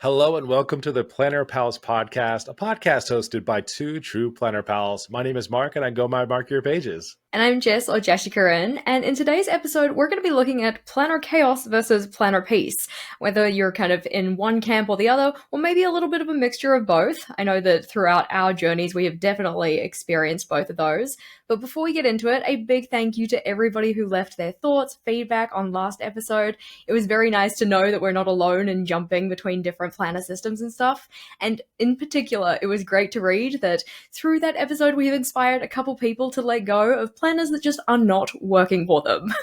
Hello and welcome to the Planner Pals podcast, a podcast hosted by two true Planner Pals. My name is Mark and I go by Mark Your Pages. And I'm Jess or Jashikaran, and in today's episode, we're going to be looking at planner chaos versus planner peace. Whether you're kind of in one camp or the other, or maybe a little bit of a mixture of both. I know that throughout our journeys, we have definitely experienced both of those. But before we get into it, a big thank you to everybody who left their thoughts, feedback on last episode. It was very nice to know that we're not alone in jumping between different planner systems and stuff. And in particular, it was great to read that through that episode, we have inspired a couple people to let go of planners that just are not working for them.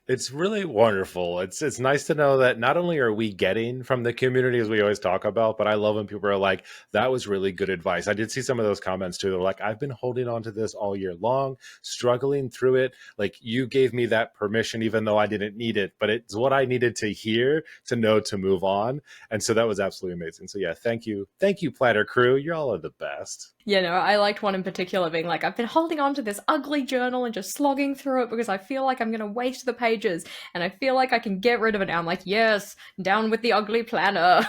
It's really wonderful. It's nice to know that not only are we getting from the community as we always talk about, but I love when people are like, that was really good advice. I did see some of those comments too. They're like, I've been holding on to this all year long, struggling through it. Like you gave me that permission, even though I didn't need it, but it's what I needed to hear to know to move on. And so that was absolutely amazing. So yeah, thank you. Thank you, Planner crew. You all are the best. You know, I liked one in particular being like, I've been holding on to this ugly journal and just slogging through it because I feel like I'm going to waste the pages and I feel like I can get rid of it now. I'm like, yes, down with the ugly planner.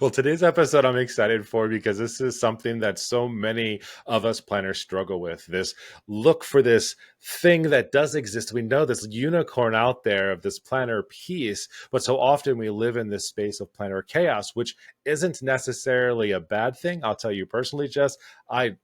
Well, today's episode I'm excited for because this is something that so many of us planners struggle with. This look for this thing that does exist. We know this unicorn out there of this planner piece, but so often we live in this space of planner chaos, which isn't necessarily a bad thing. I'll tell you personally, Jess, I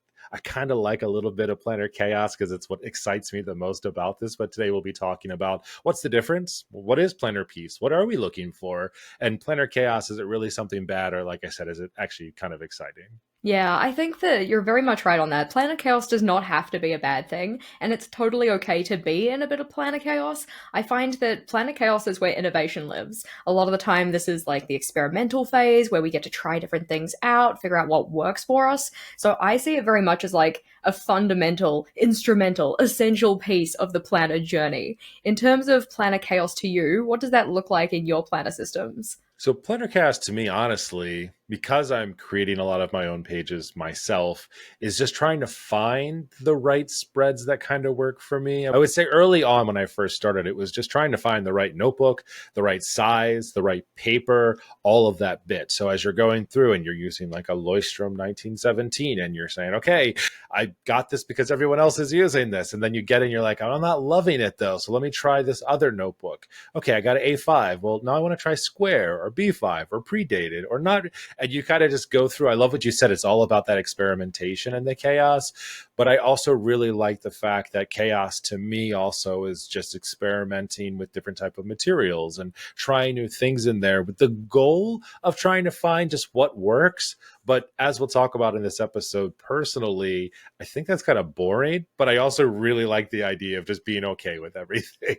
kind of like a little bit of planner chaos because it's what excites me the most about this. But today we'll be talking about what's the difference? What is planner peace? What are we looking for? And planner chaos, is it really something bad? Or like I said, is it actually kind of exciting? Yeah, I think that you're very much right on that. Planet chaos does not have to be a bad thing, and it's totally okay to be in a bit of planet chaos. I find that planet chaos is where innovation lives. A lot of the time, this is like the experimental phase where we get to try different things out, figure out what works for us. So I see it very much as like a fundamental, instrumental, essential piece of the planner journey. In terms of planet chaos to you, what does that look like in your planner systems? So planner chaos to me, honestly, because I'm creating a lot of my own pages myself, is just trying to find the right spreads that kind of work for me. I would say early on when I first started, it was just trying to find the right notebook, the right size, the right paper, all of that bit. So as you're going through and you're using like a Leuchtturm 1917 and you're saying, okay, I got this because everyone else is using this. And then you get in, you're like, I'm not loving it though. So let me try this other notebook. Okay, I got an A5. Well, now I want to try square or B5 or predated or not. And you kind of just go through. I love what you said. It's all about that experimentation and the chaos. But I also really like the fact that chaos to me also is just experimenting with different type of materials and trying new things in there with the goal of trying to find just what works. But as we'll talk about in this episode, personally, I think that's kind of boring. But I also really like the idea of just being okay with everything.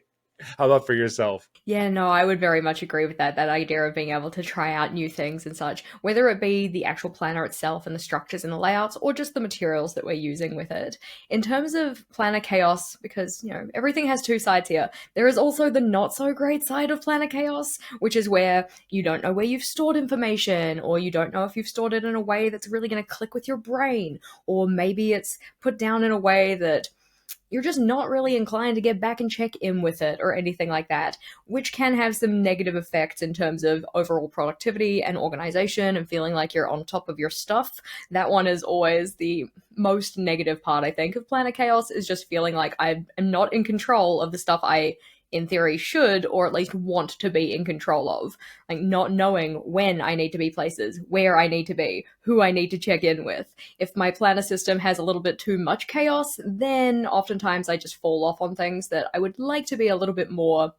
How about for yourself? Yeah, no, I would very much agree with that. That idea of being able to try out new things and such, whether it be the actual planner itself and the structures and the layouts, or just the materials that we're using with it. In terms of planner chaos, because, you know, everything has two sides here, there is also the not so great side of planner chaos, which is where you don't know where you've stored information, or you don't know if you've stored it in a way that's really going to click with your brain, or maybe it's put down in a way that you're just not really inclined to get back and check in with it or anything like that, which can have some negative effects in terms of overall productivity and organization and feeling like you're on top of your stuff. That one is always the most negative part, I think, of Planet Chaos, is just feeling like I am not in control of the stuff I in theory should or at least want to be in control of, like not knowing when I need to be places, where I need to be, who I need to check in with. If my planner system has a little bit too much chaos, then oftentimes I just fall off on things that I would like to be a little bit more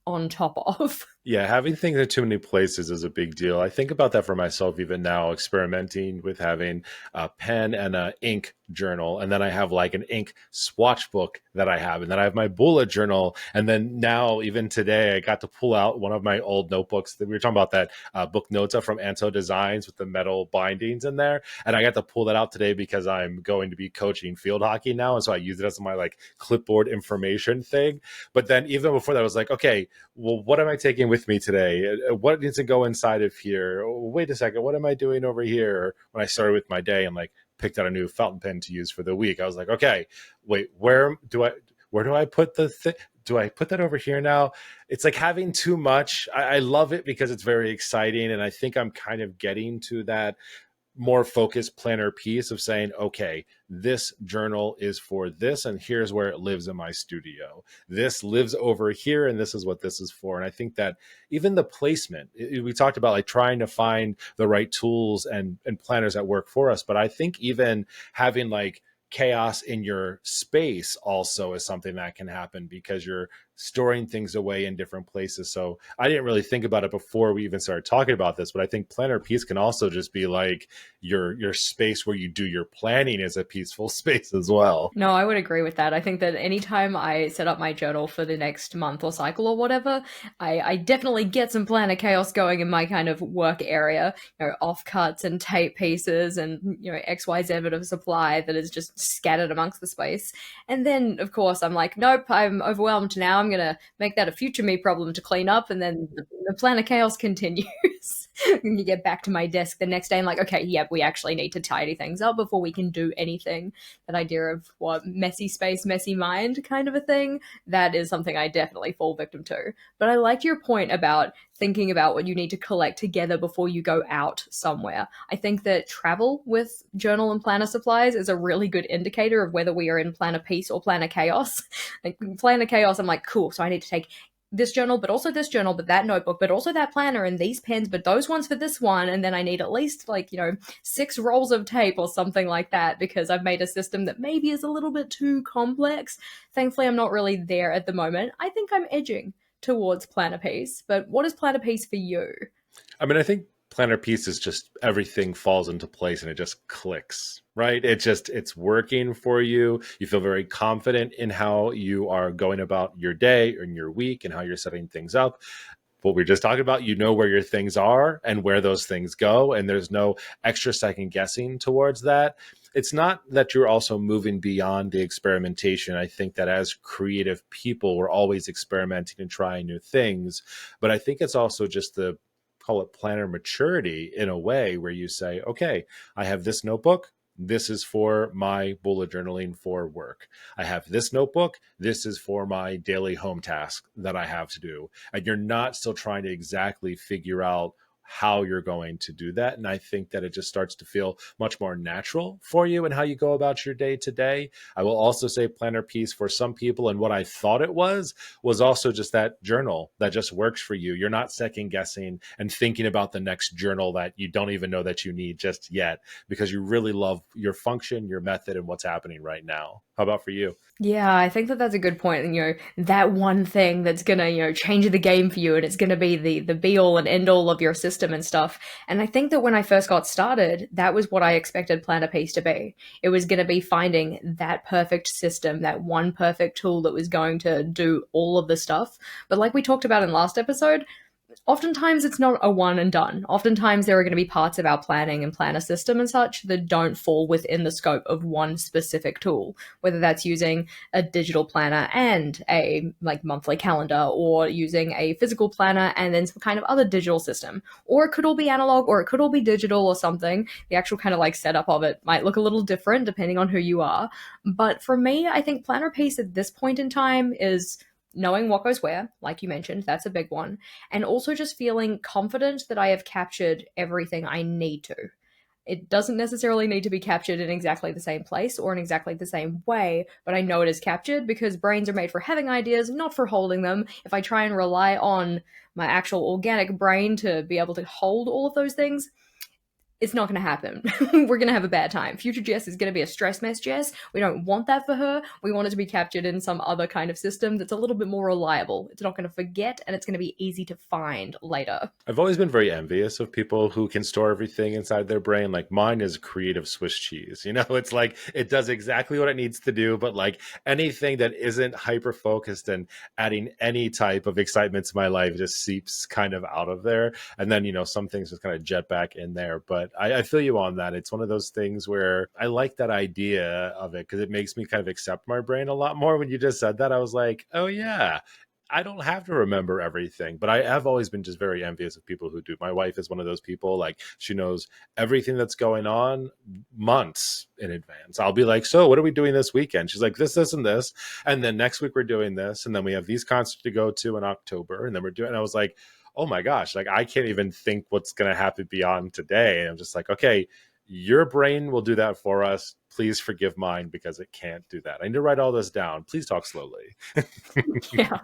on top of. Yeah, having things in too many places is a big deal. I think about that for myself even now, experimenting with having a pen and an ink journal. And then I have like an ink swatch book that I have. And then I have my bullet journal. And then now, even today, I got to pull out one of my old notebooks that we were talking about, that book Nota from Anto Designs with the metal bindings in there. And I got to pull that out today because I'm going to be coaching field hockey now. And so I use it as my like clipboard information thing. But then even before that, I was like, okay, well, what am I taking with me today? What needs to go inside of here? Oh, wait a second, what am I doing over here? When I started with my day and like picked out a new fountain pen to use for the week, I was like, okay, wait, where do I put the thing? Do I put that over here now? It's like having too much. I love it because it's very exciting. And I think I'm kind of getting to that more focused planner piece of saying, okay, this journal is for this, and here's where it lives in my studio. This lives over here, and this is what this is for. And I think that even the placement, we talked about like trying to find the right tools and planners that work for us. But I think even having like chaos in your space also is something that can happen because you're storing things away in different places. So I didn't really think about it before we even started talking about this, but I think planner piece can also just be like your space where you do your planning is a peaceful space as well. No, I would agree with that. I think that anytime I set up my journal for the next month or cycle or whatever, I definitely get some planner chaos going in my kind of work area. Offcuts and tape pieces and XYZ bit of supply that is just scattered amongst the space. And then, of course, I'm like, nope, I'm overwhelmed now. I'm gonna make that a future me problem to clean up, and then the planner chaos continues. And you get back to my desk the next day and like, okay, yep, we actually need to tidy things up before we can do anything. That idea of what messy space, messy mind kind of a thing, that is something I definitely fall victim to. But I liked your point about thinking about what you need to collect together before you go out somewhere. I think that travel with journal and planner supplies is a really good indicator of whether we are in planner peace or planner chaos. Like planner chaos, I'm like, cool, so I need to take this journal, but also this journal, but that notebook, but also that planner and these pens, but those ones for this one. And then I need at least like, 6 rolls of tape or something like that because I've made a system that maybe is a little bit too complex. Thankfully, I'm not really there at the moment. I think I'm edging towards planner piece, but what is planner piece for you? I mean, I think planner piece is just everything falls into place and it just clicks, right? It's working for you. You feel very confident in how you are going about your day and your week and how you're setting things up. What we are just talking about, you know where your things are and where those things go, and there's no extra second guessing towards that. It's not that you're also moving beyond the experimentation. I think that as creative people, we're always experimenting and trying new things. But I think it's also just the call it planner maturity in a way where you say, okay, I have this notebook. This is for my bullet journaling for work. I have this notebook. This is for my daily home task that I have to do. And you're not still trying to exactly figure out how you're going to do that. And I think that it just starts to feel much more natural for you and how you go about your day to day. I will also say planner piece for some people, and what I thought it was also just that journal that just works for you. You're not second guessing and thinking about the next journal that you don't even know that you need just yet because you really love your function, your method, and what's happening right now. How about for you? Yeah, I think that that's a good point. That one thing that's gonna, change the game for you, and it's gonna be the be all and end all of your system and stuff. And I think that when I first got started, that was what I expected Planner Piece to be. It was gonna be finding that perfect system, that one perfect tool that was going to do all of the stuff. But like we talked about in last episode, oftentimes it's not a one and done. Oftentimes there are going to be parts of our planning and planner system and such that don't fall within the scope of one specific tool, whether that's using a digital planner and a like monthly calendar, or using a physical planner and then some kind of other digital system. Or it could all be analog, or it could all be digital or something. The actual kind of like setup of it might look a little different depending on who you are. But for me, I think planner piece at this point in time is knowing what goes where, like you mentioned, that's a big one. And also just feeling confident that I have captured everything I need to. It doesn't necessarily need to be captured in exactly the same place or in exactly the same way, but I know it is captured because brains are made for having ideas, not for holding them. If I try and rely on my actual organic brain to be able to hold all of those things, it's not going to happen. We're going to have a bad time. Future Jess is going to be a stress mess Jess. We don't want that for her. We want it to be captured in some other kind of system that's a little bit more reliable. It's not going to forget, and it's going to be easy to find later. I've always been very envious of people who can store everything inside their brain. Like mine is creative Swiss cheese. It's like it does exactly what it needs to do, but like anything that isn't hyper focused and adding any type of excitement to my life just seeps kind of out of there. And then, some things just kind of jet back in there. But I feel you on that. It's one of those things where I like that idea of it because it makes me kind of accept my brain a lot more. When you just said that, I was like, oh yeah, I don't have to remember everything, but I have always been just very envious of people who do. My wife is one of those people, like, she knows everything that's going on months in advance. I'll be like, so what are we doing this weekend? She's like, this, and this. And then next week we're doing this. And then we have these concerts to go to in October. And then we're doing, and I was like, oh my gosh, like I can't even think what's going to happen beyond today. And I'm just like, okay, your brain will do that for us. Please forgive mine because it can't do that. I need to write all this down. Please talk slowly. Yeah,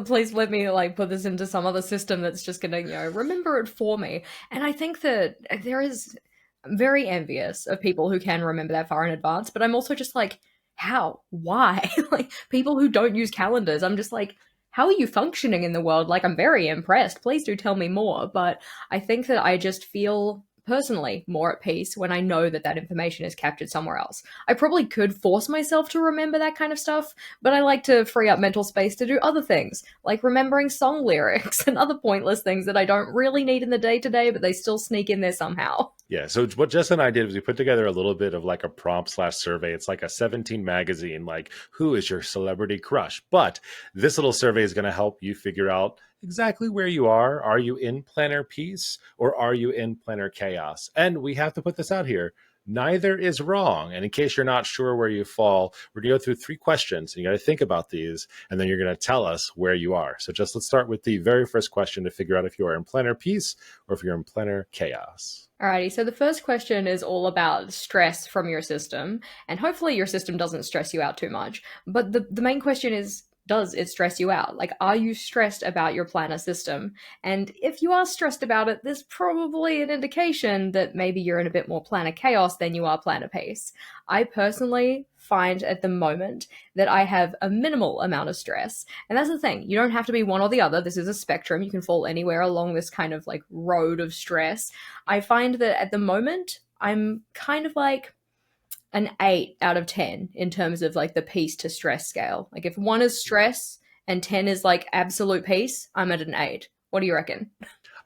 please let me like put this into some other system that's just gonna, remember it for me. And I think that there is I'm very envious of people who can remember that far in advance, but I'm also just like, how? Why? Like people who don't use calendars, I'm just like, how are you functioning in the world? Like I'm very impressed. Please do tell me more. But I think that I just feel personally more at peace when I know that that information is captured somewhere else. I probably could force myself to remember that kind of stuff, but I like to free up mental space to do other things, like remembering song lyrics and other pointless things that I don't really need in the day to day, but they still sneak in there somehow. Yeah. So what Jess and I did was we put together a little bit of like a prompt slash survey. It's like a 17 magazine, like who is your celebrity crush? But this little survey is going to help you figure out exactly where you are. Are you in planner peace or are you in planner chaos? And we have to put this out here. Neither is wrong. And in case you're not sure where you fall, we're going to go through 3 questions. And you got to think about these, and then you're going to tell us where you are. So just let's start with the very first question to figure out if you are in planner peace or if you're in planner chaos. Alrighty, so the first question is all about stress from your system, and hopefully your system doesn't stress you out too much. But the main question is, does it stress you out? Like, are you stressed about your planner system? And if you are stressed about it, there's probably an indication that maybe you're in a bit more planner chaos than you are planner pace. I personally find at the moment that I have a minimal amount of stress. And that's the thing, you don't have to be one or the other. This is a spectrum. You can fall anywhere along this kind of like road of stress. I find that at the moment, I'm kind of like an 8 out of 10 in terms of like the peace to stress scale. Like if 1 is stress and 10 is like absolute peace, I'm at an 8. What do you reckon?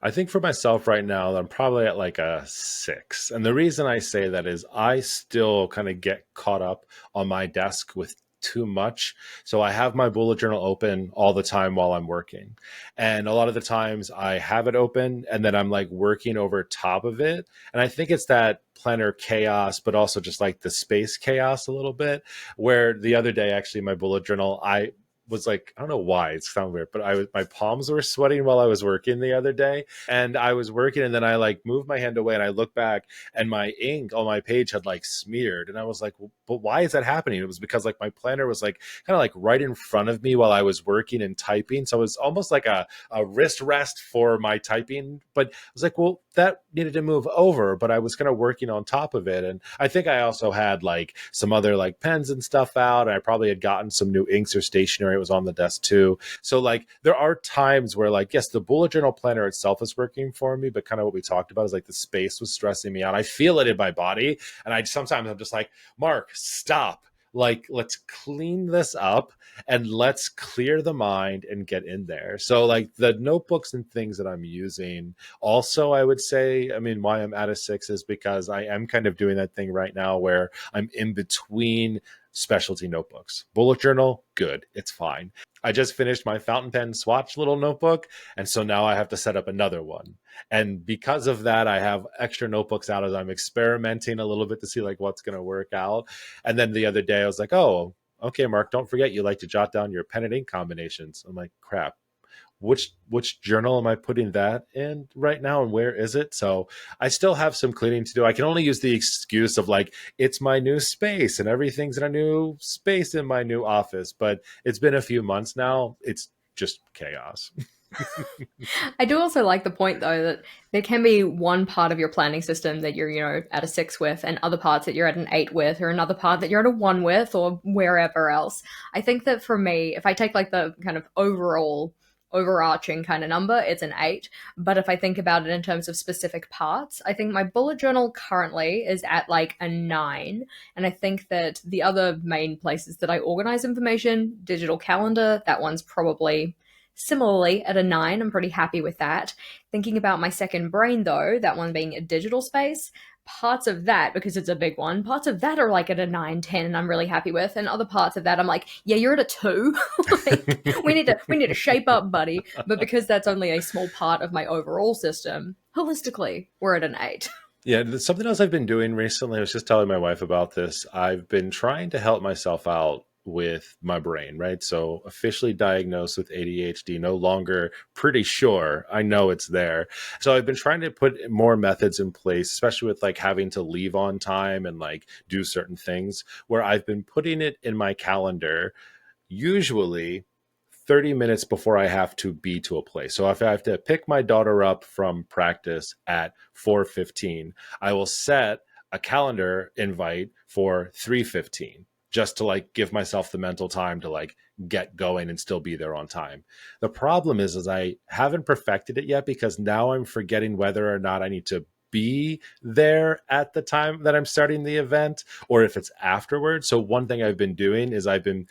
I think for myself right now, I'm probably at like a 6. And the reason I say that is I still kind of get caught up on my desk with too much. So I have my bullet journal open all the time while I'm working. And a lot of the times I have it open and then I'm like working over top of it. And I think it's that planner chaos, but also just like the space chaos a little bit, where the other day, actually, my bullet journal, I was like, I don't know why it sounds weird, but my palms were sweating while I was working the other day, and I was working, and then I like moved my hand away, and I looked back, and my ink on my page had like smeared, and I was like, well, but why is that happening? It was because like my planner was like kind of like right in front of me while I was working and typing, so it was almost like a wrist rest for my typing. But I was like, well, that needed to move over, but I was kind of working on top of it, and I think I also had like some other like pens and stuff out, and I probably had gotten some new inks or stationery. It was on the desk too. So like there are times where like, yes, the bullet journal planner itself is working for me, but kind of what we talked about is like the space was stressing me out. I feel it in my body. And I sometimes I'm just like, Mark, stop. Like, let's clean this up and let's clear the mind and get in there. So like the notebooks and things that I'm using also, I would say, I mean, why I'm at a 6 is because I am kind of doing that thing right now where I'm in between specialty notebooks. Bullet journal, good, it's fine. I just finished my fountain pen swatch little notebook, and so now I have to set up another one. And because of that, I have extra notebooks out as I'm experimenting a little bit to see like what's going to work out. And then the other day I was like, oh, okay, Mark, don't forget you like to jot down your pen and ink combinations. I'm like, crap, which journal am I putting that in right now, and where is it? So I still have some cleaning to do. I can only use the excuse of like, it's my new space and everything's in a new space in my new office, but it's been a few months now. It's just chaos. I do also like the point though that there can be one part of your planning system that you're, at a 6 with, and other parts that you're at an 8 with, or another part that you're at a 1 with, or wherever else. I think that for me, if I take like the kind of overall overarching kind of number, it's an 8. But if I think about it in terms of specific parts, I think my bullet journal currently is at like a 9. And I think that the other main places that I organize information, digital calendar, that one's probably Similarly, at a 9, I'm pretty happy with that. Thinking about my second brain, though, that one being a digital space, parts of that, because it's a big one, parts of that are like at a 9, 10, and I'm really happy with. And other parts of that, I'm like, yeah, you're at a 2. Like, we need to shape up, buddy. But because that's only a small part of my overall system, holistically, we're at an 8. Yeah, something else I've been doing recently, I was just telling my wife about this. I've been trying to help myself out with my brain, right? So officially diagnosed with ADHD, no longer pretty sure. I know it's there. So I've been trying to put more methods in place, especially with like having to leave on time and like do certain things, where I've been putting it in my calendar, usually 30 minutes before I have to be to a place. So if I have to pick my daughter up from practice at 4:15, I will set a calendar invite for 3:15 just to like give myself the mental time to like get going and still be there on time. The problem is I haven't perfected it yet because now I'm forgetting whether or not I need to be there at the time that I'm starting the event or if it's afterwards. So one thing I've been doing is I've been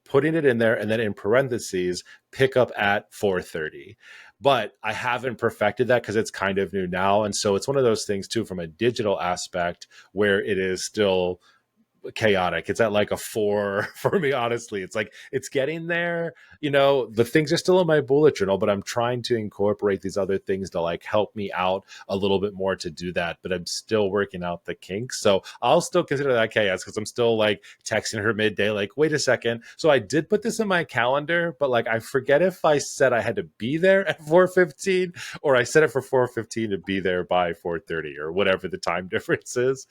putting it in there and then in parentheses pick up at 4:30, but I haven't perfected that because it's kind of new now. And so it's one of those things too from a digital aspect where it is still chaotic. It's at like a 4 for me, honestly. It's like it's getting there. The things are still in my bullet journal, but I'm trying to incorporate these other things to like help me out a little bit more to do that. But I'm still working out the kinks. So I'll still consider that chaos because I'm still like texting her midday, like, wait a second. So I did put this in my calendar, but like I forget if I said I had to be there at 4:15 or I set it for 4:15 to be there by 4:30 or whatever the time difference is.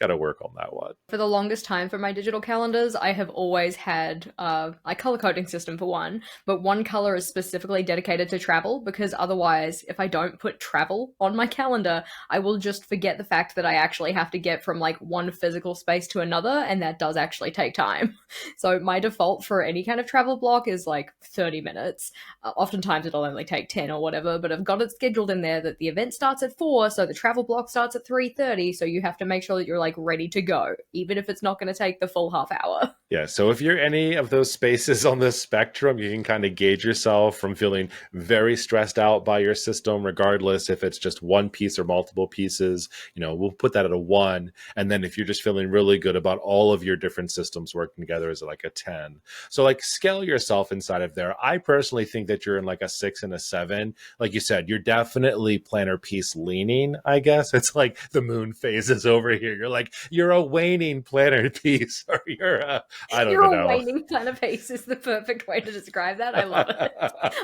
Got to work on that one. For the longest time for my digital calendars, I have always had a color coding system for one, but one color is specifically dedicated to travel because otherwise, if I don't put travel on my calendar, I will just forget the fact that I actually have to get from like one physical space to another, and that does actually take time. So my default for any kind of travel block is like 30 minutes. Oftentimes it'll only take 10 or whatever, but I've got it scheduled in there that the event starts at 4, so the travel block starts at 3:30, so you have to make sure that you're like ready to go, even if it's not going to take the full half hour. Yeah, so if you're any of those spaces on the spectrum, you can kind of gauge yourself from feeling very stressed out by your system, regardless if it's just one piece or multiple pieces. We'll put that at a 1. And then if you're just feeling really good about all of your different systems working together, is like a 10. So like scale yourself inside of there. I personally think that you're in like a 6 and a 7. Like you said, you're definitely planner piece leaning, I guess. It's like the moon phases over here. You're a waning planner piece or you're a I don't You're even a know. waning planet phase is the perfect way to describe that. I love it.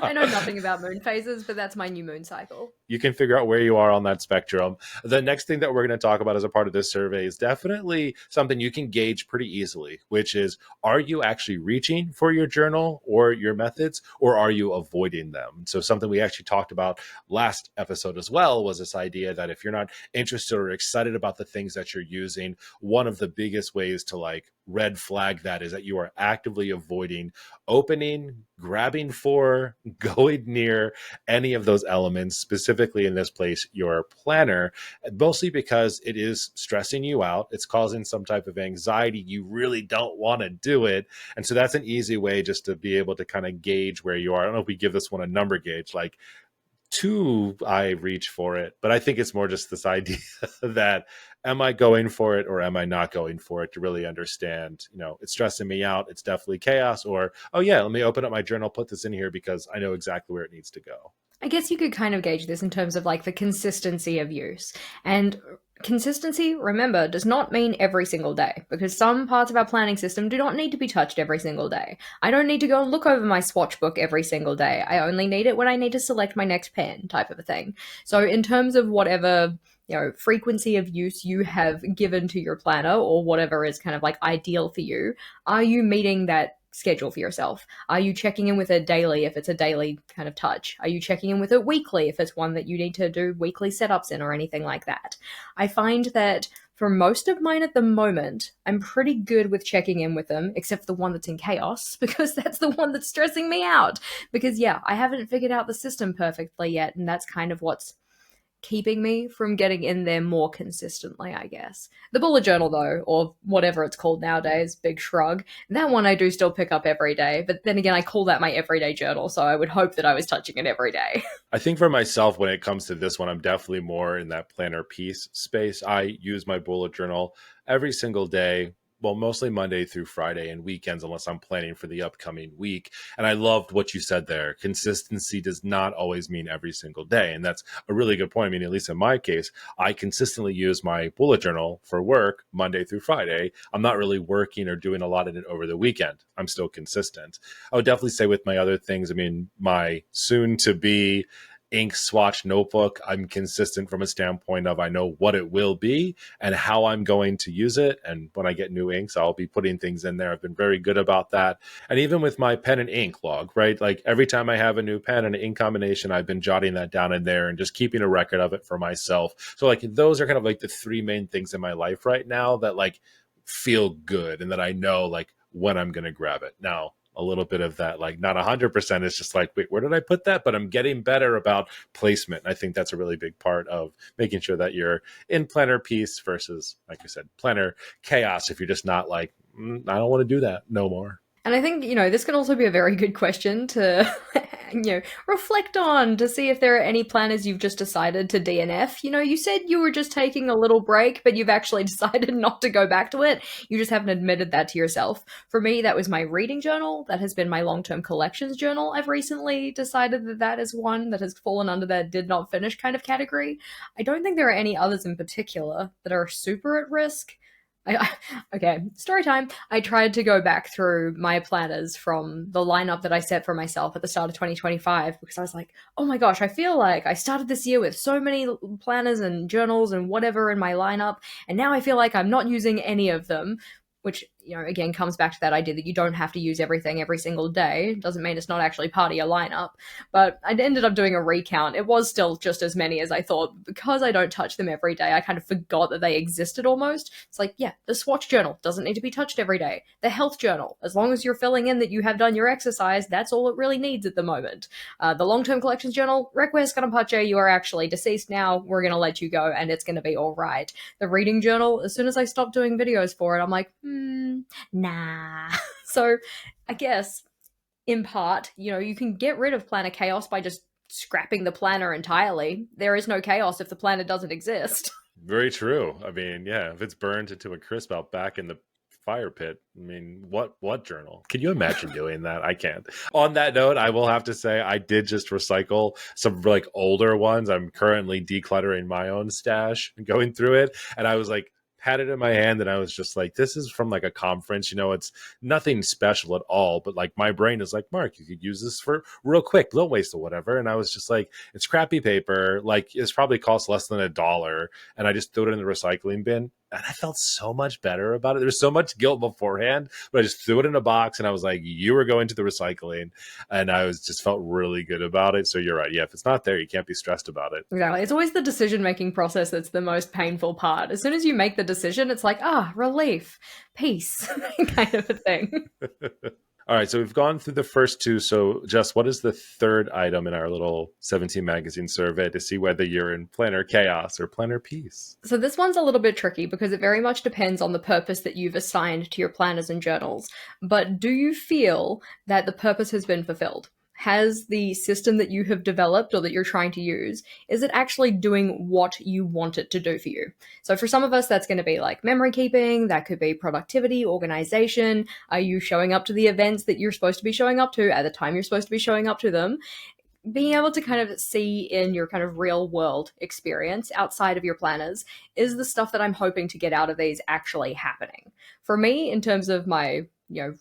I know nothing about moon phases, but that's my new moon cycle. You can figure out where you are on that spectrum. The next thing that we're going to talk about as a part of this survey is definitely something you can gauge pretty easily, which is, are you actually reaching for your journal or your methods, or are you avoiding them? So something we actually talked about last episode as well was this idea that if you're not interested or excited about the things that you're using, one of the biggest ways to like red flag that is that you are actively avoiding opening, grabbing for, going near any of those elements, specifically in this place, your planner, mostly because it is stressing you out. It's causing some type of anxiety. You really don't want to do it. And so that's an easy way just to be able to kind of gauge where you are. I don't know if we give this one a number gauge, like 2, I reach for it, but I think it's more just this idea that am I going for it or am I not going for it, to really understand, it's stressing me out. It's definitely chaos, or, oh yeah, let me open up my journal, put this in here because I know exactly where it needs to go. I guess you could kind of gauge this in terms of like the consistency of use. And consistency, remember, does not mean every single day because some parts of our planning system do not need to be touched every single day. I don't need to go and look over my swatch book every single day. I only need it when I need to select my next pen, type of a thing. So in terms of whatever frequency of use you have given to your planner or whatever is kind of like ideal for you, are you meeting that schedule for yourself? Are you checking in with it daily if it's a daily kind of touch? Are you checking in with it weekly if it's one that you need to do weekly setups in or anything like that? I find that for most of mine at the moment, I'm pretty good with checking in with them, except for the one that's in chaos, because that's the one that's stressing me out. Because, yeah, I haven't figured out the system perfectly yet, and that's kind of what's keeping me from getting in there more consistently, I guess. The bullet journal, though, or whatever it's called nowadays, big shrug, that one I do still pick up every day. But then again, I call that my everyday journal, so I would hope that I was touching it every day. I think for myself, when it comes to this one, I'm definitely more in that planner piece space. I use my bullet journal every single day. Well, mostly Monday through Friday and weekends, unless I'm planning for the upcoming week. And I loved what you said there. Consistency does not always mean every single day. And that's a really good point. I mean, at least in my case, I consistently use my bullet journal for work Monday through Friday. I'm not really working or doing a lot in it over the weekend. I'm still consistent. I would definitely say with my other things, I mean, my soon to be ink swatch notebook, I'm consistent from a standpoint of I know what it will be and how I'm going to use it. And when I get new inks, I'll be putting things in there. I've been very good about that. And even with my pen and ink log, right? Like every time I have a new pen and an ink combination, I've been jotting that down in there and just keeping a record of it for myself. So like those are kind of like the three main things in my life right now that like feel good and that I know like when I'm going to grab it. Now, a little bit of that, like not 100%. It's just like, wait, where did I put that? But I'm getting better about placement. And I think that's a really big part of making sure that you're in planner peace versus, like I said, planner chaos. If you're just not like, I don't want to do that no more. And I think, this can also be a very good question to, reflect on to see if there are any planners you've just decided to DNF. You said you were just taking a little break, but you've actually decided not to go back to it. You just haven't admitted that to yourself. For me, that was my reading journal. That has been my long-term collections journal. I've recently decided that that is one that has fallen under that did not finish kind of category. I don't think there are any others in particular that are super at risk. Okay, story time. I tried to go back through my planners from the lineup that I set for myself at the start of 2025 because I was like, oh my gosh, I feel like I started this year with so many planners and journals and whatever in my lineup, and now I feel like I'm not using any of them. Which, again, comes back to that idea that you don't have to use everything every single day. Doesn't mean it's not actually part of your lineup. But I ended up doing a recount. It was still just as many as I thought. Because I don't touch them every day, I kind of forgot that they existed almost. It's like, yeah, the Swatch journal doesn't need to be touched every day. The health journal, as long as you're filling in that you have done your exercise, that's all it really needs at the moment. The long-term collections journal, Request Ganapache, you are actually deceased now. We're going to let you go and it's going to be all right. The reading journal, as soon as I stopped doing videos for it, I'm like, nah. So I guess in part, you can get rid of planner chaos by just scrapping the planner entirely. There is no chaos if the planner doesn't exist. Very true. I mean, yeah, if it's burned into a crisp out back in the fire pit, I mean, what journal? Can you imagine doing that? I can't. On that note, I will have to say I did just recycle some like older ones. I'm currently decluttering my own stash and going through it, and I was like had it in my hand and I was just like, this is from like a conference, it's nothing special at all. But like my brain is like, Mark, you could use this for real quick, don't waste or whatever. And I was just like, it's crappy paper. Like it's probably cost less than $1. And I just threw it in the recycling bin. And I felt so much better about it. There was so much guilt beforehand, but I just threw it in a box and I was like, you were going to the recycling. And I was just felt really good about it. So you're right. Yeah, if it's not there, you can't be stressed about it. Exactly. It's always the decision-making process that's the most painful part. As soon as you make the decision, it's like, relief, peace, kind of a thing. All right, so we've gone through the first two. So, Jess, what is the third item in our little 17 magazine survey to see whether you're in planner chaos or planner peace? So this one's a little bit tricky because it very much depends on the purpose that you've assigned to your planners and journals. But do you feel that the purpose has been fulfilled? Has the system that you have developed or that you're trying to use, is it actually doing what you want it to do for you? So for some of us, that's going to be like memory keeping, that could be productivity, organization. Are you showing up to the events that you're supposed to be showing up to at the time you're supposed to be showing up to them? Being able to kind of see in your kind of real world experience outside of your planners, is the stuff that I'm hoping to get out of these actually happening? For me, in terms of my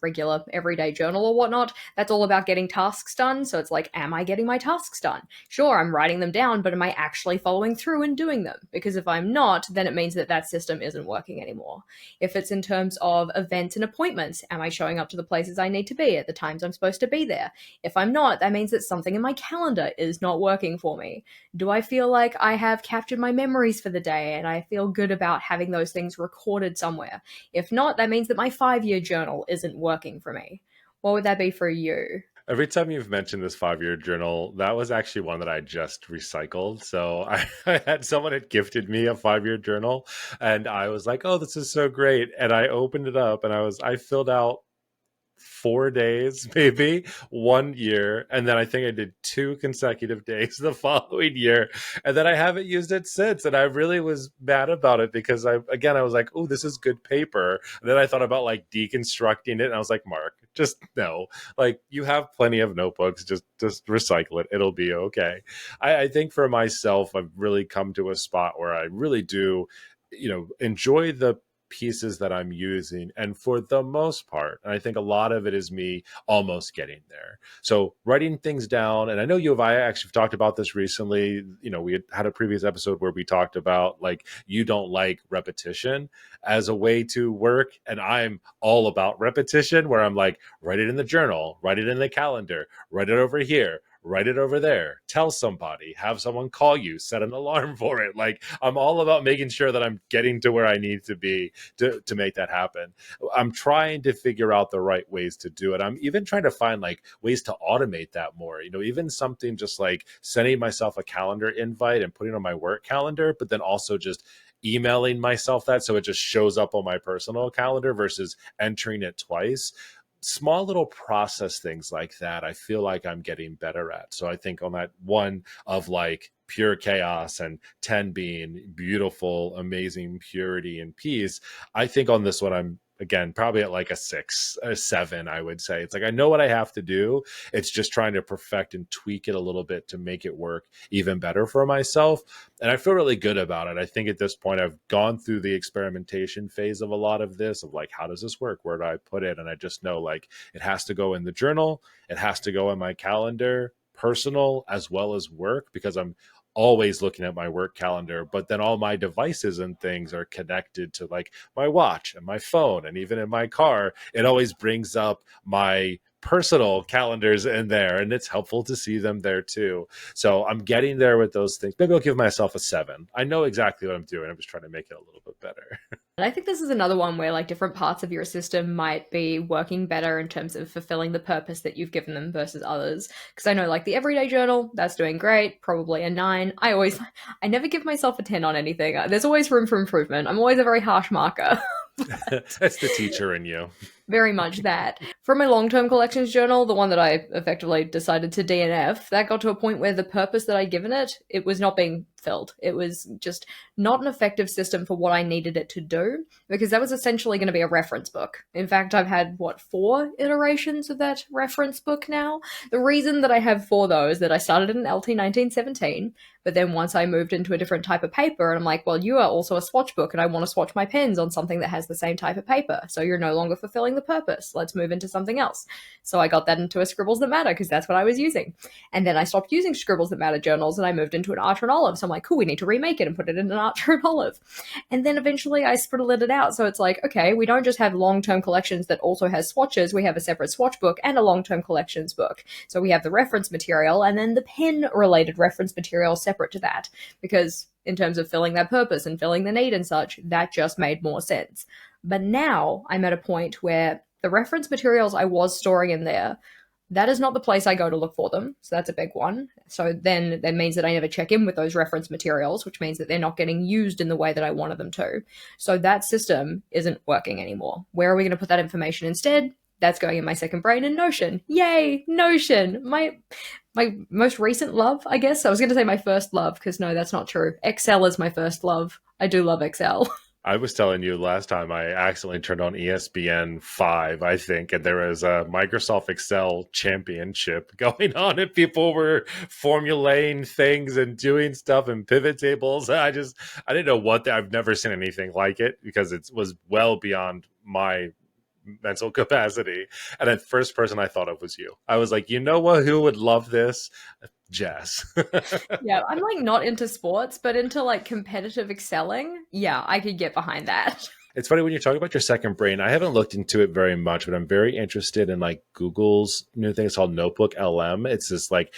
regular everyday journal or whatnot, that's all about getting tasks done. So it's like, am I getting my tasks done? Sure, I'm writing them down, but am I actually following through and doing them? Because if I'm not, then it means that that system isn't working anymore. If it's in terms of events and appointments, am I showing up to the places I need to be at the times I'm supposed to be there? If I'm not, that means that something in my calendar is not working for me. Do I feel like I have captured my memories for the day and I feel good about having those things recorded somewhere? If not, that means that my 5-year journal isn't working for me. What would that be for you? Every time you've mentioned this 5 year journal, that was actually one that I just recycled. So I had someone had gifted me a 5 year journal, and I was like, "Oh, this is so great!" And I opened it up, and I filled out 4 days, maybe 1 year. And then I think I did 2 consecutive days the following year. And then I haven't used it since. And I really was mad about it because I was like, oh, this is good paper. And then I thought about like deconstructing it. And I was like, Mark, just no. Like you have plenty of notebooks. Just recycle it. It'll be okay. I think for myself, I've really come to a spot where I really do, enjoy the pieces that I'm using. And for the most part, and I think a lot of it is me almost getting there. So writing things down, and I know you have I actually talked about this recently. We had a previous episode where we talked about like you don't like repetition as a way to work. And I'm all about repetition, where I'm like, write it in the journal, write it in the calendar, write it over here, write it over there, tell somebody, have someone call you, set an alarm for it. Like I'm all about making sure that I'm getting to where I need to be to make that happen. I'm trying to figure out the right ways to do it. I'm even trying to find like ways to automate that more. Even something just like sending myself a calendar invite and putting it on my work calendar, but then also just emailing myself that so it just shows up on my personal calendar versus entering it twice. Small little process things like that I feel like I'm getting better at. So I think on that one of like pure chaos and 10 being beautiful, amazing purity and peace, I think on this one I'm again probably at like a 6 a 7. I would say it's like I know what I have to do. It's just trying to perfect and tweak it a little bit to make it work even better for myself, and I feel really good about it. I think at this point I've gone through the experimentation phase of a lot of this, of like, how does this work, where do I put it, and I just know like it has to go in the journal, it has to go in my calendar, personal as well as work, because I'm always looking at my work calendar, but then all my devices and things are connected to like my watch and my phone, and even in my car it always brings up my personal calendars in there, and it's helpful to see them there too. So I'm getting there with those things. Maybe I'll give myself a 7. I know exactly what I'm doing. I'm just trying to make it a little bit better. And I think this is another one where like different parts of your system might be working better in terms of fulfilling the purpose that you've given them versus others. Because I know like the everyday journal, that's doing great, probably a 9. I never give myself a 10 on anything. There's always room for improvement. I'm always a very harsh marker. That's the teacher in you. Very much that. For my long term collections journal, the one that I effectively decided to DNF, that got to a point where the purpose that I'd given it, it was not being filled. It was just not an effective system for what I needed it to do, because that was essentially going to be a reference book. In fact, I've had, what, 4 iterations of that reference book now? The reason that I have 4, though, is that I started in LT 1917, but then once I moved into a different type of paper, and I'm like, well, you are also a swatch book, and I want to swatch my pens on something that has the same type of paper, so you're no longer fulfilling the purpose. Let's move into something else. So I got that into a Scribbles That Matter because that's what I was using. And then I stopped using Scribbles That Matter journals and I moved into an Archer and Olive. So I'm like, cool, we need to remake it and put it in an Archer and Olive. And then eventually I splitted it out. So it's like, okay, we don't just have long-term collections that also has swatches. We have a separate swatch book and a long-term collections book. So we have the reference material and then the pen-related reference material separate to that, because in terms of filling that purpose and filling the need and such, that just made more sense. But now I'm at a point where the reference materials I was storing in there, that is not the place I go to look for them. So that's a big one. So then that means that I never check in with those reference materials, which means that they're not getting used in the way that I wanted them to. So that system isn't working anymore. Where are we going to put that information instead? That's going in my second brain in Notion. Yay, Notion. My most recent love, I guess. I was going to say my first love, because no, that's not true. Excel is my first love. I do love Excel. I was telling you last time I accidentally turned on ESPN 5, I think, and there was a Microsoft Excel championship going on, and people were formulating things and doing stuff and pivot tables. I didn't know I've never seen anything like it because it was well beyond my mental capacity. And the first person I thought of was you. I was like, you know what? Who would love this? Jess. Yeah, I'm like not into sports, but into like competitive excelling. Yeah, I could get behind that. It's funny when you talk about your second brain. I haven't looked into it very much, but I'm very interested in like Google's new thing. It's called Notebook LM. It's this like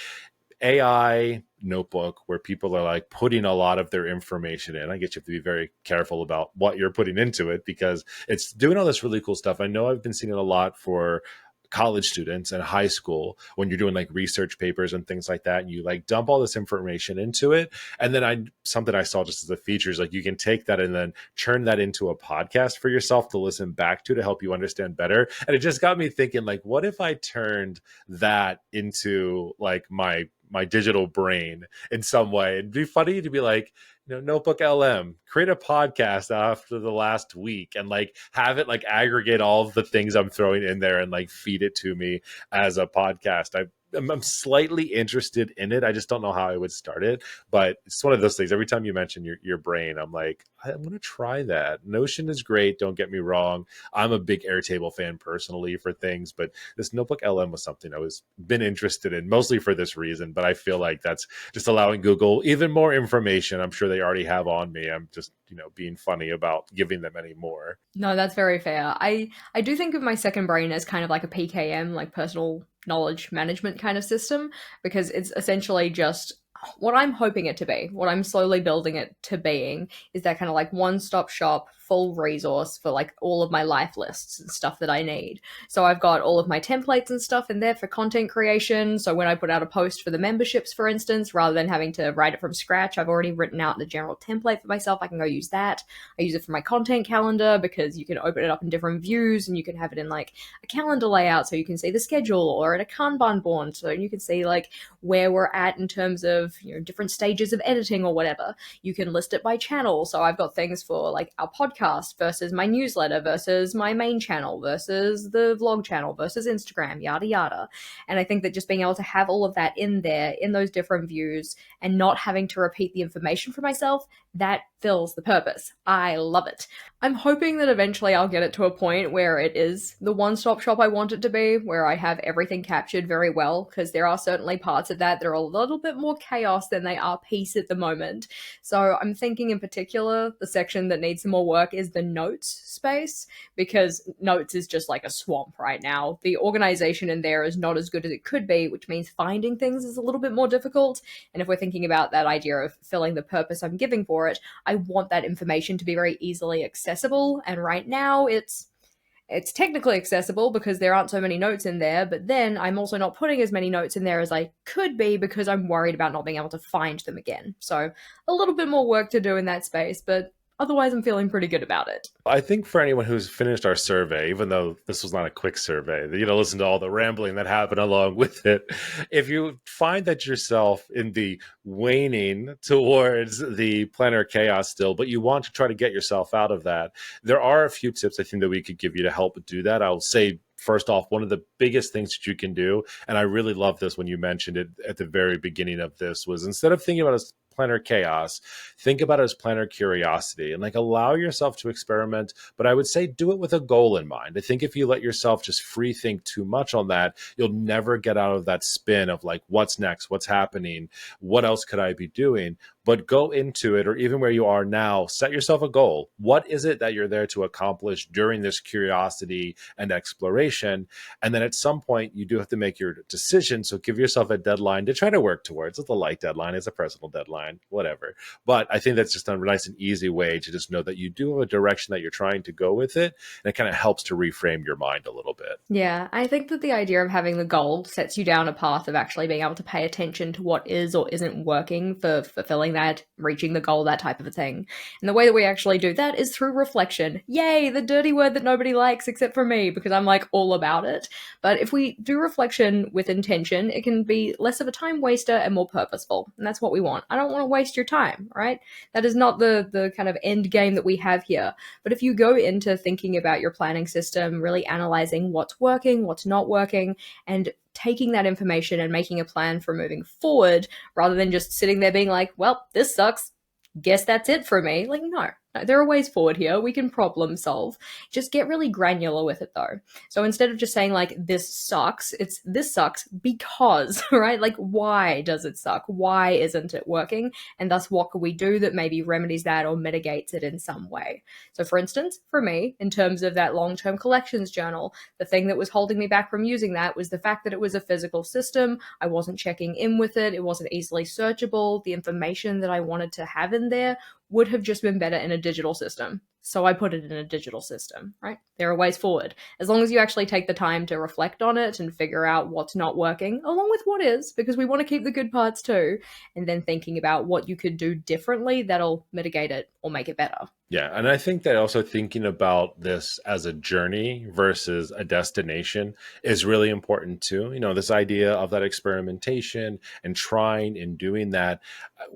AI notebook where people are like putting a lot of their information in. I guess you have to be very careful about what you're putting into it because it's doing all this really cool stuff. I know I've been seeing it a lot for college students and high school when you're doing like research papers and things like that. And you like dump all this information into it. And then something I saw just as a feature is like you can take that and then turn that into a podcast for yourself to listen back to help you understand better. And it just got me thinking, like, what if I turned that into like my digital brain in some way? It'd be funny to be like, Notebook LM, create a podcast after the last week and like have it like aggregate all of the things I'm throwing in there and like feed it to me as a podcast. I'm slightly interested in it. I just don't know how I would start it, but it's one of those things. Every time you mention your brain, I'm like, I'm going to try that. Notion is great. Don't get me wrong. I'm a big Airtable fan personally for things, but this Notebook LM was something I was been interested in mostly for this reason. But I feel like that's just allowing Google even more information. I'm sure they already have on me. I'm just, being funny about giving them any more. No, that's very fair. I do think of my second brain as kind of like a PKM, like personal knowledge management kind of system, because it's essentially just what I'm hoping it to be, what I'm slowly building it to being, is that kind of like one-stop shop, full resource for like all of my life lists and stuff that I need. So I've got all of my templates and stuff in there for content creation. So when I put out a post for the memberships, for instance, rather than having to write it from scratch, I've already written out the general template for myself. I can go use that. I use it for my content calendar because you can open it up in different views and you can have it in like a calendar layout so you can see the schedule, or in a Kanban board so you can see like where we're at in terms of different stages of editing or whatever. You can list it by channel. So I've got things for like our podcast versus my newsletter versus my main channel versus the vlog channel versus Instagram, yada yada. And I think that just being able to have all of that in there in those different views and not having to repeat the information for myself, that fills the purpose. I love it. I'm hoping that eventually I'll get it to a point where it is the one-stop shop I want it to be, where I have everything captured very well, because there are certainly parts of that that are a little bit more chaos than they are peace at the moment. So I'm thinking in particular, the section that needs some more work is the notes space, because notes is just like a swamp right now. The organization in there is not as good as it could be, which means finding things is a little bit more difficult. And if we're thinking about that idea of filling the purpose I'm giving for it, I want that information to be very easily accessible. And right now it's technically accessible because there aren't so many notes in there, but then I'm also not putting as many notes in there as I could be because I'm worried about not being able to find them again. So a little bit more work to do in that space, but otherwise I'm feeling pretty good about it. I think for anyone who's finished our survey, even though this was not a quick survey, listen to all the rambling that happened along with it. If you find that yourself in the waning towards the planner chaos still, but you want to try to get yourself out of that, there are a few tips I think that we could give you to help do that. I'll say, first off, one of the biggest things that you can do, and I really love this when you mentioned it at the very beginning of this, was instead of thinking about it as planner chaos, think about it as planner curiosity and like allow yourself to experiment. But I would say do it with a goal in mind. I think if you let yourself just free think too much on that, you'll never get out of that spin of like, what's next? What's happening? What else could I be doing? But go into it, or even where you are now, set yourself a goal. What is it that you're there to accomplish during this curiosity and exploration? And then at some point, you do have to make your decision. So give yourself a deadline to try to work towards. It's a light deadline, it's a personal deadline, whatever. But I think that's just a nice and easy way to just know that you do have a direction that you're trying to go with it. And it kind of helps to reframe your mind a little bit. Yeah, I think that the idea of having the goal sets you down a path of actually being able to pay attention to what is or isn't working for fulfilling that, reaching the goal, that type of a thing. And the way that we actually do that is through reflection. Yay, the dirty word that nobody likes except for me, because I'm like all about it. But if we do reflection with intention, it can be less of a time waster and more purposeful. And that's what we want. I don't want to waste your time, right? That is not the kind of end game that we have here. But if you go into thinking about your planning system, really analyzing what's working, what's not working, and taking that information and making a plan for moving forward, rather than just sitting there being like, well, this sucks, guess that's it for me. Like, no, there are ways forward here. We can problem solve. Just get really granular with it though. So instead of just saying like, this sucks, it's this sucks because, right? Like, why does it suck? Why isn't it working? And thus, what can we do that maybe remedies that or mitigates it in some way? So for instance, for me, in terms of that long-term collections journal, the thing that was holding me back from using that was the fact that it was a physical system. I wasn't checking in with it. It wasn't easily searchable. The information that I wanted to have in there would have just been better in a digital system. So I put it in a digital system, right? There are ways forward. As long as you actually take the time to reflect on it and figure out what's not working, along with what is, because we want to keep the good parts too, and then thinking about what you could do differently that'll mitigate it or make it better. Yeah, and I think that also thinking about this as a journey versus a destination is really important too. This idea of that experimentation and trying and doing that.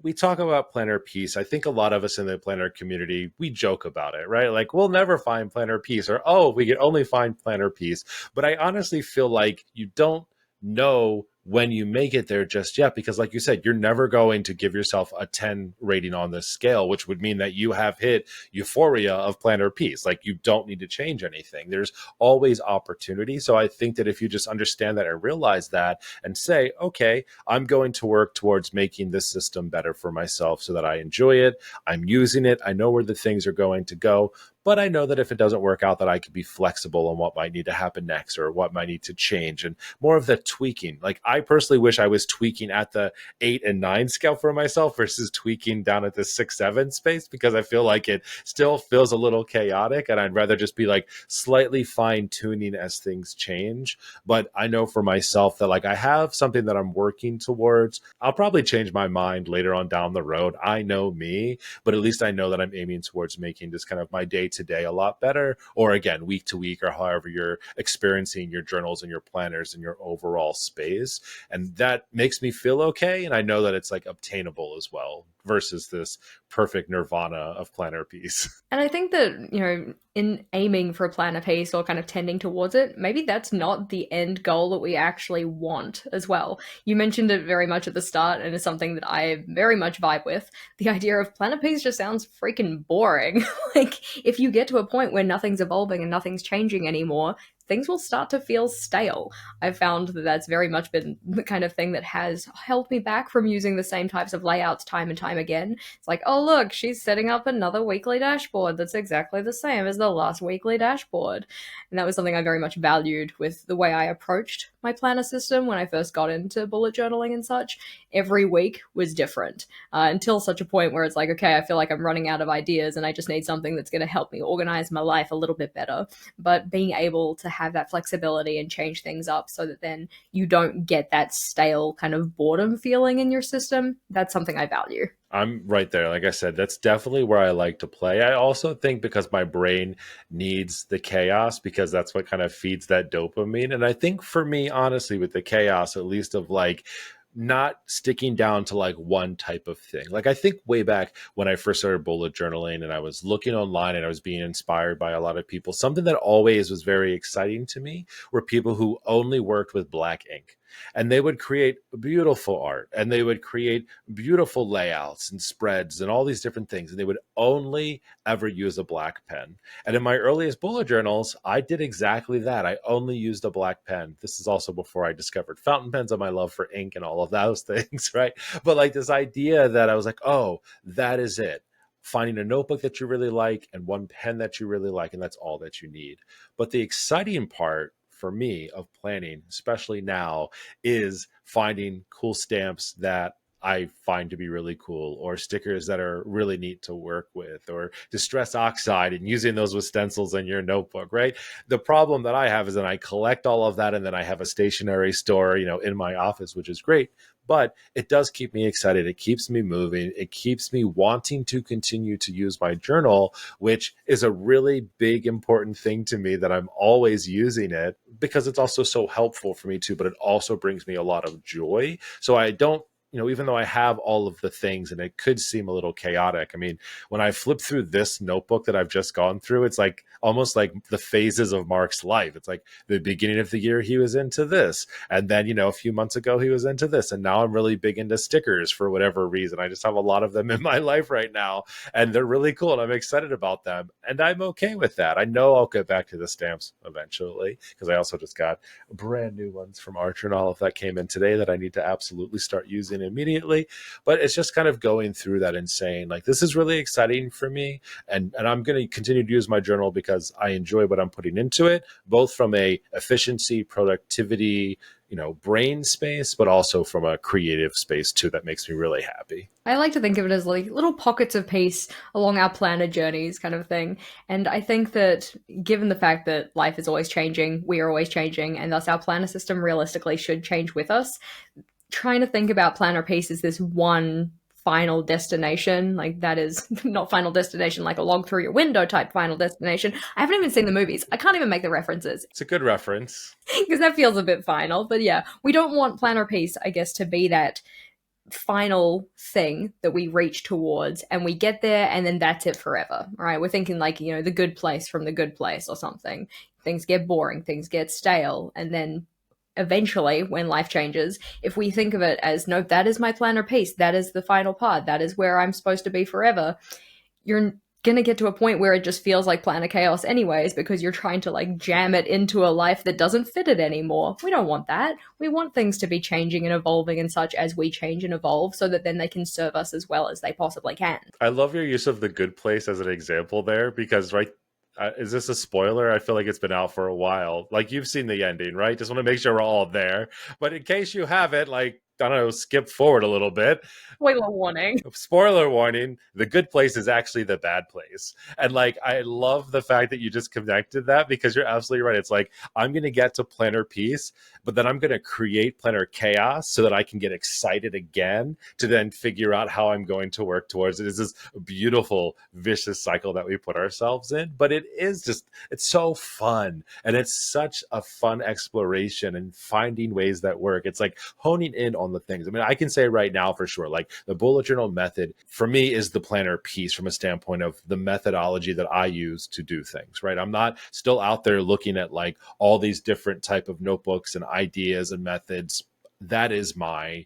We talk about planner peace. I think a lot of us in the planner community, we joke about it, right? Like, we'll never find planner peace, or, oh, we can only find planner peace. But I honestly feel like you don't know when you make it there just yet, because like you said, you're never going to give yourself a 10 rating on this scale, which would mean that you have hit euphoria of planner peace. Like, you don't need to change anything. There's always opportunity. So I think that if you just understand that and realize that and say, okay, I'm going to work towards making this system better for myself so that I enjoy it, I'm using it, I know where the things are going to go, but I know that if it doesn't work out, that I could be flexible on what might need to happen next or what might need to change, and more of the tweaking. Like, I personally wish I was tweaking at the 8 and 9 scale for myself versus tweaking down at the 6, 7 space, because I feel like it still feels a little chaotic, and I'd rather just be like slightly fine tuning as things change. But I know for myself that, like, I have something that I'm working towards. I'll probably change my mind later on down the road. I know me, but at least I know that I'm aiming towards making just kind of my day to day a lot better, or again, week to week, or however you're experiencing your journals and your planners and your overall space. And that makes me feel okay. And I know that it's like obtainable as well versus this perfect nirvana of planner peace. And I think that, in aiming for a planner piece or kind of tending towards it, maybe that's not the end goal that we actually want as well. You mentioned it very much at the start, and it's something that I very much vibe with. The idea of planner piece just sounds freaking boring. Like, if you get to a point where nothing's evolving and nothing's changing anymore, things will start to feel stale. I've found that that's very much been the kind of thing that has held me back from using the same types of layouts time and time again. It's like, oh, look, she's setting up another weekly dashboard that's exactly the same as the last weekly dashboard. And that was something I very much valued with the way I approached my planner system when I first got into bullet journaling and such. Every week was different, until such a point where it's like, okay, I feel like I'm running out of ideas and I just need something that's going to help me organize my life a little bit better. But being able to have that flexibility and change things up so that then you don't get that stale kind of boredom feeling in your system, that's something I value. I'm right there. Like I said, that's definitely where I like to play. I also think because my brain needs the chaos, because that's what kind of feeds that dopamine. And I think for me, honestly, with the chaos, at least of like not sticking down to like one type of thing. Like, I think way back when I first started bullet journaling and I was looking online and I was being inspired by a lot of people, something that always was very exciting to me were people who only worked with black ink. And they would create beautiful art, and they would create beautiful layouts and spreads and all these different things. And they would only ever use a black pen. And in my earliest bullet journals, I did exactly that. I only used a black pen. This is also before I discovered fountain pens and my love for ink and all of those things, right? But like, this idea that I was like, oh, that is it. Finding a notebook that you really like and one pen that you really like, and that's all that you need. But the exciting part for me of planning, especially now, is finding cool stamps that I find to be really cool, or stickers that are really neat to work with, or distress oxide and using those with stencils in your notebook, right? The problem that I have is that I collect all of that and then I have a stationery store, in my office, which is great. But it does keep me excited. It keeps me moving. It keeps me wanting to continue to use my journal, which is a really big, important thing to me, that I'm always using it, because it's also so helpful for me too, but it also brings me a lot of joy. So I don't, even though I have all of the things and it could seem a little chaotic. I mean, when I flip through this notebook that I've just gone through, it's like almost like the phases of Mark's life. It's like the beginning of the year, he was into this. And then, a few months ago, he was into this. And now I'm really big into stickers for whatever reason. I just have a lot of them in my life right now, and they're really cool. And I'm excited about them. And I'm okay with that. I know I'll get back to the stamps eventually, because I also just got brand new ones from Archer, and all of that came in today that I need to absolutely start using immediately, but it's just kind of going through that and saying like, this is really exciting for me. And I'm going to continue to use my journal because I enjoy what I'm putting into it, both from a efficiency, productivity, brain space, but also from a creative space too. That makes me really happy. I like to think of it as like little pockets of peace along our planner journeys, kind of thing. And I think that given the fact that life is always changing, we are always changing, and thus our planner system realistically should change with us, trying to think about planner peace as this one final destination, like that is not final destination like a log through your window type final destination. I haven't even seen the movies. I can't even make the references It's a good reference. because that feels a bit final. But yeah, we don't want planner peace, I guess, to be that final thing that we reach towards and we get there and then that's it forever, right? We're thinking like, the good place from the good place or something. Things get boring, things get stale, and then eventually when life changes, if we think of it as, no, that is my planner piece, that is the final part, that is where I'm supposed to be forever, you're going to get to a point where it just feels like planner chaos anyways, because you're trying to like jam it into a life that doesn't fit it anymore. We don't want that. We want things to be changing and evolving and such as we change and evolve, so that then they can serve us as well as they possibly can. I love your use of the good place as an example there because, right, is this a spoiler? I feel like it's been out for a while. Like, you've seen the ending, right? Just want to make sure we're all there. But in case you haven't, like, I don't know, skip forward a little bit. Spoiler warning. Spoiler warning, the good place is actually the bad place. And like, I love the fact that you just connected that, because you're absolutely right. It's like, I'm going to get to planner peace, but then I'm going to create planner chaos so that I can get excited again to then figure out how I'm going to work towards it. It's this beautiful vicious cycle that we put ourselves in, but it is just, it's so fun. And it's such a fun exploration and finding ways that work. It's like honing in on the things. I mean, I can say right now for sure, like, the bullet journal method for me is the planner piece from a standpoint of the methodology that I use to do things, right? I'm not still out there looking at like all these different type of notebooks and ideas and methods. That is my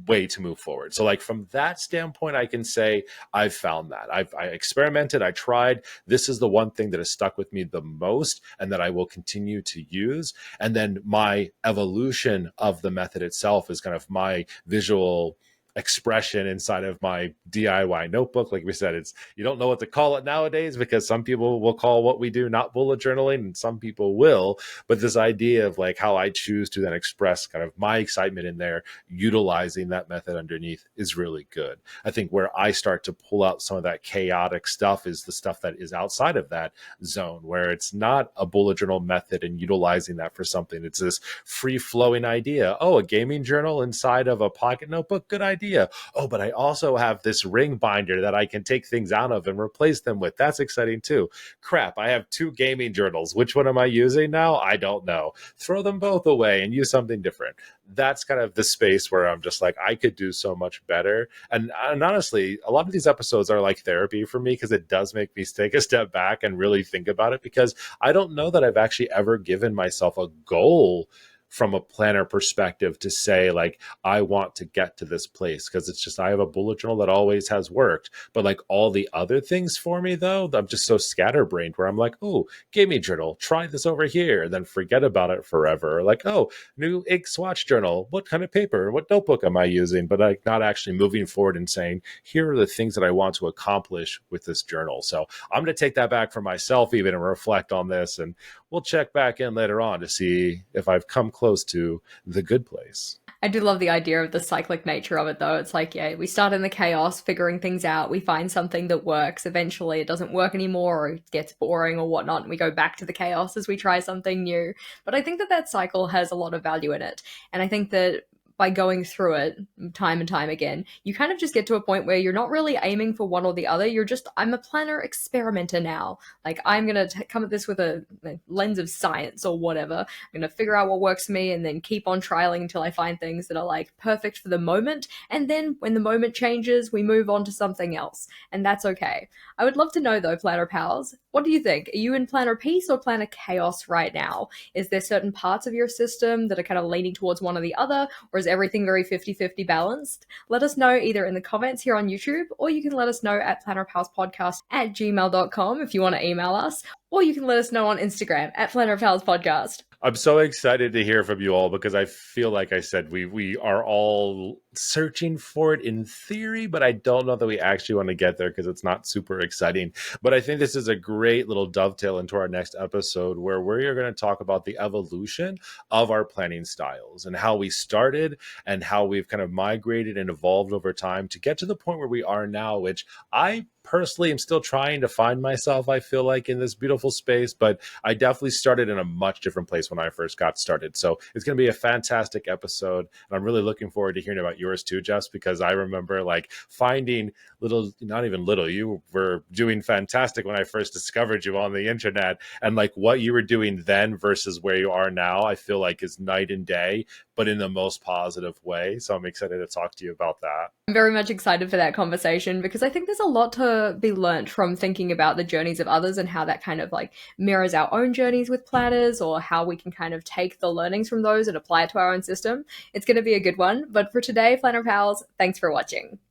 way to move forward. So like, from that standpoint, I can say I've found that I experimented, I tried. This is the one thing that has stuck with me the most and that I will continue to use. And then my evolution of the method itself is kind of my visual expression inside of my DIY notebook. Like we said, it's, you don't know what to call it nowadays, because some people will call what we do not bullet journaling and some people will, but this idea of like how I choose to then express kind of my excitement in there, utilizing that method underneath, is really good. I think where I start to pull out some of that chaotic stuff is the stuff that is outside of that zone, where it's not a bullet journal method and utilizing that for something. It's this free flowing idea. Oh, a gaming journal inside of a pocket notebook, good idea. Oh, but I also have this ring binder that I can take things out of and replace them with. That's exciting too. Crap, I have 2 gaming journals. Which one am I using now? I don't know. Throw them both away and use something different. That's kind of the space where I'm just like, I could do so much better. And honestly, a lot of these episodes are like therapy for me, because it does make me take a step back and really think about it, because I don't know that I've actually ever given myself a goal from a planner perspective to say like, I want to get to this place, because it's just, I have a bullet journal that always has worked, but like all the other things for me though, I'm just so scatterbrained where I'm like, oh, gaming journal, try this over here, and then forget about it forever. Or like, oh, new ink swatch journal, what kind of paper, what notebook am I using? But like, not actually moving forward and saying, here are the things that I want to accomplish with this journal. So I'm going to take that back for myself even and reflect on this, and we'll check back in later on to see if I've come close to the good place. I do love the idea of the cyclic nature of it, though. It's like, yeah, we start in the chaos, figuring things out. We find something that works. Eventually, it doesn't work anymore, or it gets boring or whatnot, and we go back to the chaos as we try something new. But I think that that cycle has a lot of value in it. And I think that by going through it time and time again, you kind of just get to a point where you're not really aiming for one or the other. You're just, I'm a planner experimenter now. Like, I'm going to come at this with a lens of science or whatever. I'm going to figure out what works for me and then keep on trialing until I find things that are like perfect for the moment. And then when the moment changes, we move on to something else. And that's okay. I would love to know though, Planner Pals, what do you think? Are you in planner peace or planner chaos right now? Is there certain parts of your system that are kind of leaning towards one or the other? Or is everything very 50-50 balanced? Let us know either in the comments here on YouTube, or you can let us know at plannerpalspodcast@gmail.com if you want to email us, or you can let us know on Instagram at plannerpalspodcast. I'm so excited to hear from you all because I feel like I said we are all searching for it in theory, but I don't know that we actually want to get there because it's not super exciting. But I think this is a great little dovetail into our next episode where we're going to talk about the evolution of our planning styles and how we started and how we've kind of migrated and evolved over time to get to the point where we are now, which I personally am still trying to find myself, I feel like, in this beautiful space, but I definitely started in a much different place when I first got started. So it's going to be a fantastic episode. And I'm really looking forward to hearing about yours too, Jess, because I remember like finding little, not even little, you were doing fantastic when I first discovered you on the internet. And like what you were doing then versus where you are now, I feel like is night and day, but in the most positive way. So I'm excited to talk to you about that. I'm very much excited for that conversation because I think there's a lot to be learnt from thinking about the journeys of others and how that kind of like mirrors our own journeys with planners, or how we can kind of take the learnings from those and apply it to our own system. It's going to be a good one. But for today, Planner Pals, thanks for watching.